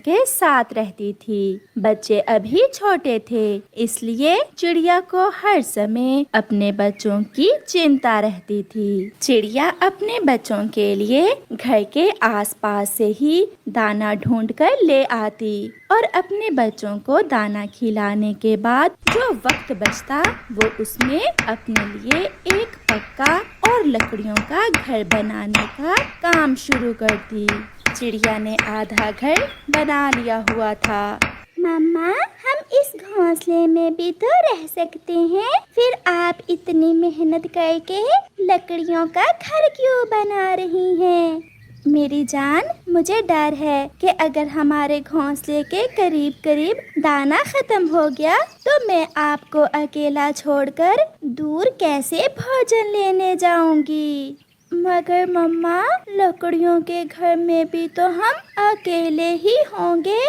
के साथ रहती थी। बच्चे अभी छोटे थे, इसलिए चिड़िया को हर समय अपने बच्चों की चिंता रहती थी। चिड़िया अपने बच्चों के लिए घर के आसपास से ही दाना ढूंढकर ले आती और अपने बच्चों को दाना खिलाने के बाद जो वक्त बचता वो उसमें अपने लिए एक पक्का और लकड़ियों का घर बनाने का काम शुरू करती। चिड़िया ने आधा घर बना लिया हुआ था। मम्मा, हम इस घोंसले में भी तो रह सकते हैं, फिर आप इतनी मेहनत करके लकड़ियों का घर क्यों बना रही हैं? मेरी जान, मुझे डर है कि अगर हमारे घोंसले के करीब करीब दाना खत्म हो गया तो मैं आपको अकेला छोड़कर दूर कैसे भोजन लेने जाऊंगी। मगर मम्मा, लकड़ियों के घर में भी तो हम अकेले ही होंगे।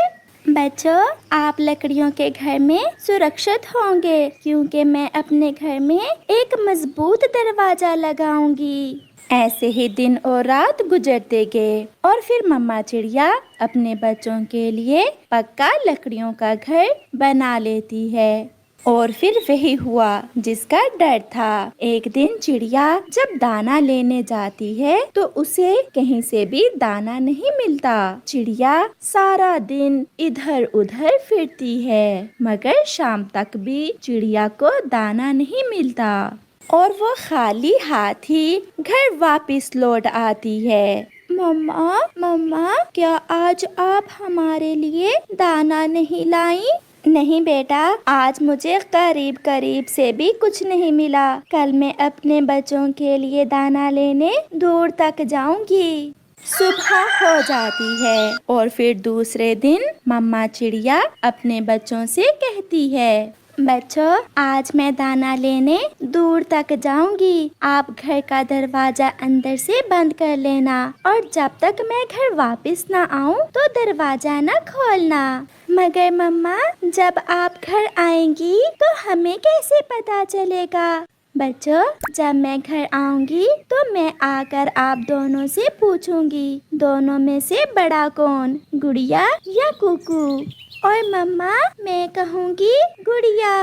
बच्चों, आप लकड़ियों के घर में सुरक्षित होंगे क्योंकि मैं अपने घर में एक मजबूत दरवाजा लगाऊंगी। ऐसे ही दिन और रात गुजरते गए और फिर मम्मा चिड़िया अपने बच्चों के लिए पक्का लकड़ियों का घर बना लेती है। और फिर वही हुआ जिसका डर था। एक दिन चिड़िया जब दाना लेने जाती है तो उसे कहीं से भी दाना नहीं मिलता। चिड़िया सारा दिन इधर उधर फिरती है मगर शाम तक भी चिड़िया को दाना नहीं मिलता और वो खाली हाथ ही घर वापस लौट आती है। मम्मा, मम्मा, क्या आज आप हमारे लिए दाना नहीं लाई? नहीं बेटा, आज मुझे करीब करीब से भी कुछ नहीं मिला। कल मैं अपने बच्चों के लिए दाना लेने दूर तक जाऊंगी। सुबह हो जाती है और फिर दूसरे दिन मम्मा चिड़िया अपने बच्चों से कहती है, बच्चों, आज मैं दाना लेने दूर तक जाऊंगी। आप घर का दरवाजा अंदर से बंद कर लेना और जब तक मैं घर वापस ना आऊं तो दरवाजा ना खोलना। मगर मम्मा, जब आप घर आएंगी तो हमें कैसे पता चलेगा? बच्चों, जब मैं घर आऊंगी तो मैं आकर आप दोनों से पूछूंगी, दोनों में से बड़ा कौन, गुड़िया या कुकू? और मम्मा, मैं कहूँगी गुड़िया।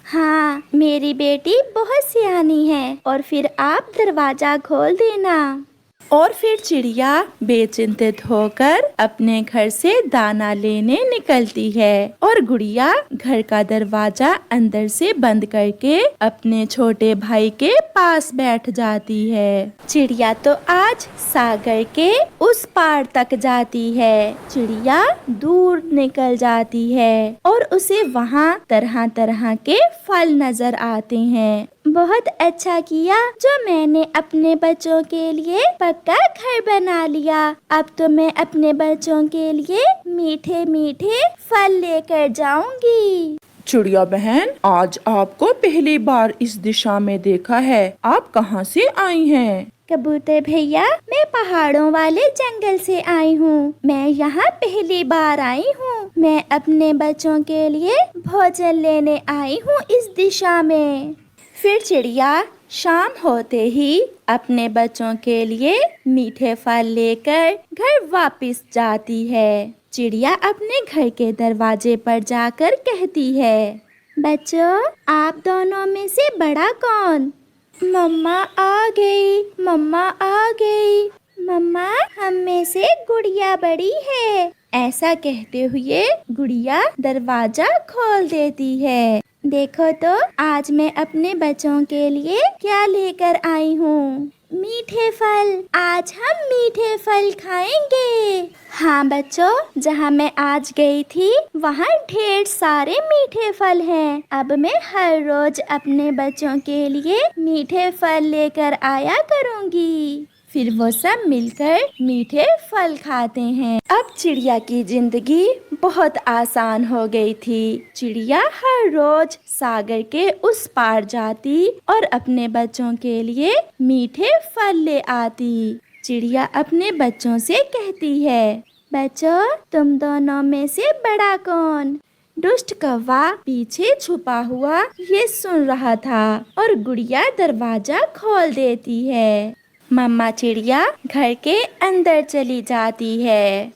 हाँ, मेरी बेटी बहुत सियानी है। और फिर आप दरवाजा खोल देना। और फिर चिड़िया बेचिंतित होकर अपने घर से दाना लेने निकलती है और गुड़िया घर का दरवाजा अंदर से बंद करके अपने छोटे भाई के पास बैठ जाती है। चिड़िया तो आज सागर के उस पार तक जाती है। चिड़िया दूर निकल जाती है और उसे वहाँ तरह तरह के फल नजर आते हैं। बहुत अच्छा किया जो मैंने अपने बच्चों के लिए पक्का घर बना लिया। अब तो मैं अपने बच्चों के लिए मीठे मीठे फल लेकर जाऊंगी। चिड़िया बहन, आज आपको पहली बार इस दिशा में देखा है। आप कहाँ से आई हैं? कबूतर भैया, मैं पहाड़ों वाले जंगल से आई हूँ। मैं यहाँ पहली बार आई हूँ। मैं अपने बच्चों के लिए भोजन लेने आई हूँ इस दिशा में। फिर चिड़िया शाम होते ही अपने बच्चों के लिए मीठे फल लेकर घर वापस जाती है। चिड़िया अपने घर के दरवाजे पर जाकर कहती है, बच्चों, आप दोनों में से बड़ा कौन? मम्मा आ गई, मम्मा आ गई। मम्मा, हम में से गुड़िया बड़ी है। ऐसा कहते हुए गुड़िया दरवाजा खोल देती है। देखो तो आज मैं अपने बच्चों के लिए क्या लेकर आई हूँ। मीठे फल। आज हम मीठे फल खाएंगे। हाँ बच्चों, जहाँ मैं आज गई थी वहाँ ढेर सारे मीठे फल हैं। अब मैं हर रोज अपने बच्चों के लिए मीठे फल लेकर आया करूँगी। फिर वो सब मिलकर मीठे फल खाते हैं। अब चिड़िया की जिंदगी बहुत आसान हो गई थी। चिड़िया हर रोज सागर के उस पार जाती और अपने बच्चों के लिए मीठे फल ले आती। चिड़िया अपने बच्चों से कहती है, बच्चों, तुम दोनों में से बड़ा कौन? दुष्ट कौवा पीछे छुपा हुआ ये सुन रहा था और गुड़िया दरवाजा खोल देती है। मम्मा चिड़िया घर के अंदर चली जाती है।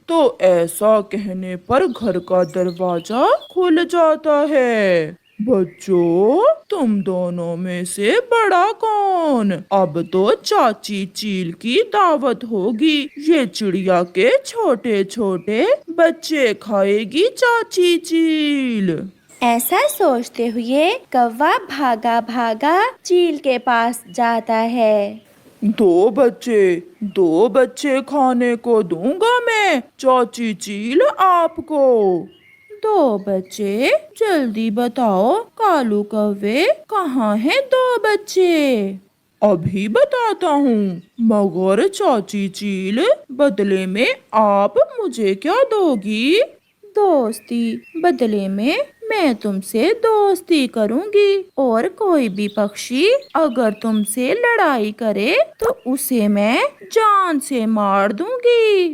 तो ऐसा कहने पर घर का दरवाजा खुल जाता है। बच्चों, तुम दोनों में से बड़ा कौन? अब तो चाची चील की दावत होगी। ये चिड़िया के छोटे छोटे बच्चे खाएगी चाची चील। ऐसा सोचते हुए कौवा भागा भागा चील के पास जाता है। दो बच्चे खाने को दूंगा मैं चाची चील आपको। 2 बच्चे? जल्दी बताओ कालू कौवे, कहाँ हैं 2 बच्चे? अभी बताता हूँ, मगर चाची चील बदले में आप मुझे क्या दोगी? दोस्ती। बदले में मैं तुमसे दोस्ती करूंगी और कोई भी पक्षी अगर तुमसे लड़ाई करे तो उसे मैं जान से मार दूंगी।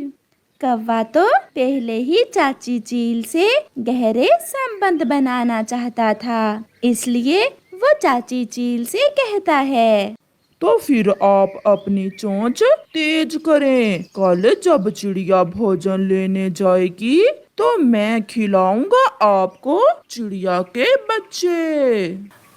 कौवा तो पहले ही चाची चील से गहरे संबंध बनाना चाहता था, इसलिए वो चाची चील से कहता है, तो फिर आप अपनी चोंच तेज करें। कल जब चिड़िया भोजन लेने जाएगी तो मैं खिलाऊंगा आपको चिड़िया के बच्चे।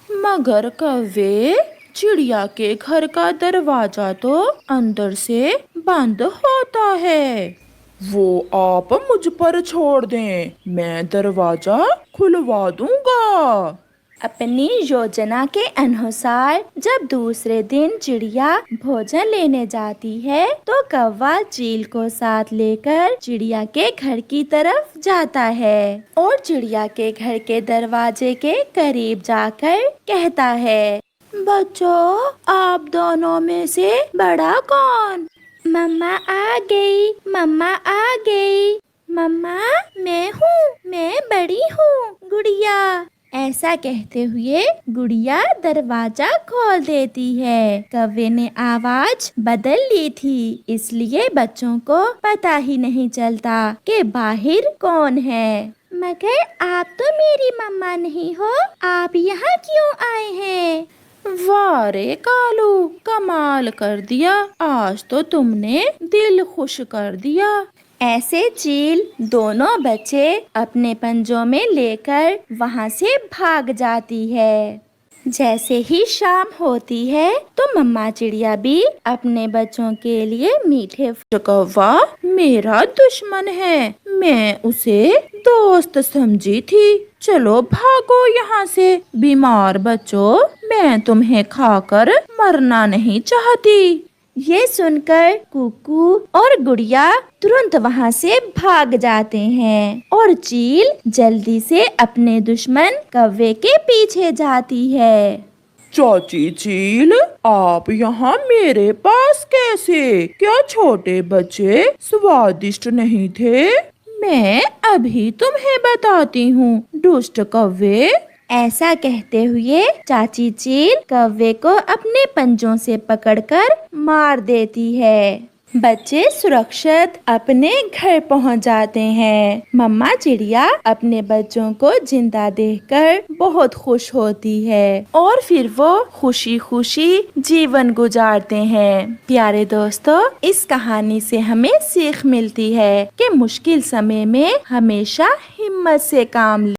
मगर कौवे, चिड़िया के घर का दरवाजा तो अंदर से बंद होता है। वो आप मुझ पर छोड़ दें, मैं दरवाजा खुलवा दूंगा। अपनी योजना के अनुसार जब दूसरे दिन चिड़िया भोजन लेने जाती है तो कौवा चील को साथ लेकर चिड़िया के घर की तरफ जाता है और चिड़िया के घर के दरवाजे के करीब जाकर कहता है, बच्चों, आप दोनों में से बड़ा कौन? मम्मा आ गई, मम्मा आ गई। मम्मा, मैं बड़ी हूँ, गुड़िया। ऐसा कहते हुए गुड़िया दरवाजा खोल देती है। कौवे ने आवाज बदल ली थी, इसलिए बच्चों को पता ही नहीं चलता कि बाहर कौन है। मगर आप तो मेरी मम्मा नहीं हो, आप यहाँ क्यों आए हैं? वाह रे कालू, कमाल कर दिया, आज तो तुमने दिल खुश कर दिया। ऐसे चील दोनों बच्चे अपने पंजों में लेकर वहाँ से भाग जाती है। जैसे ही शाम होती है तो मम्मा चिड़िया भी अपने बच्चों के लिए मीठे कौवा मेरा दुश्मन है, मैं उसे दोस्त समझी थी। चलो भागो यहाँ से। बीमार बच्चों, मैं तुम्हें खाकर मरना नहीं चाहती। ये सुनकर कुकू और गुड़िया तुरंत वहाँ से भाग जाते हैं और चील जल्दी से अपने दुश्मन कौवे के पीछे जाती है। चाची चील, आप यहाँ मेरे पास कैसे? क्या छोटे बच्चे स्वादिष्ट नहीं थे? मैं अभी तुम्हें बताती हूँ, दुष्ट कौवे। ऐसा कहते हुए चाची चील कौवे को अपने पंजों से पकड़कर मार देती है। बच्चे सुरक्षित अपने घर पहुंच जाते हैं। मम्मा चिड़िया अपने बच्चों को जिंदा देखकर बहुत खुश होती है और फिर वो खुशी खुशी जीवन गुजारते हैं। प्यारे दोस्तों, इस कहानी से हमें सीख मिलती है कि मुश्किल समय में हमेशा हिम्मत से काम